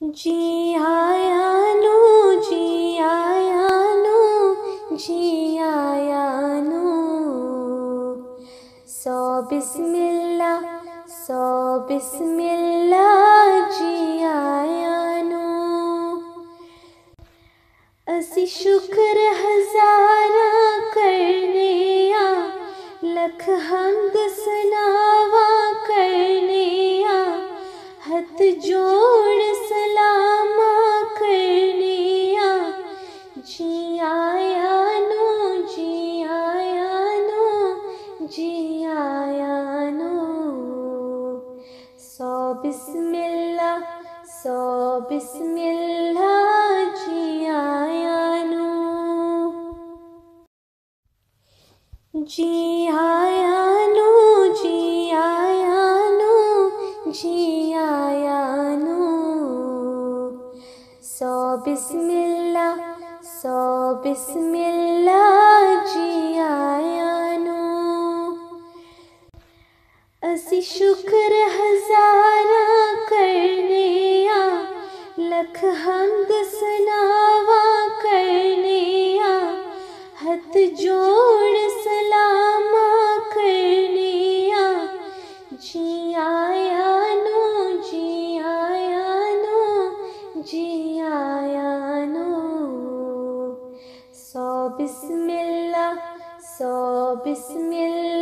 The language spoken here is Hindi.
जी आया नु, जी आया नु, जी आया नु। सौ बिस्मिल्लाह, सौ बिस्मिल्लाह, जी आया नु। असी शुक्र हज़ारा करने आ, लख हमद सनावा करने आ, हथ जोड़ सलामा करने आ। जी आया नु, जी आया नु, जी आया नु। सौ बिस्मिल्लाह, सौ बिस्मिल्लाह, जी आया नु। जी आया नु, जी आया नु, जी आया नु। सौ बिस्मिल्लाह, सौ बिस्मिल्लाह, जी आया नु। असी शुक्र हज़ारा करने आ, लख हमद सनावा करने आ, हथ जोड़ सलामा करने आ। जी आया नु, जी आया नु, जी आया नु। सौ बिस्मिल्लाह, सौ बिस्मिल्लाह,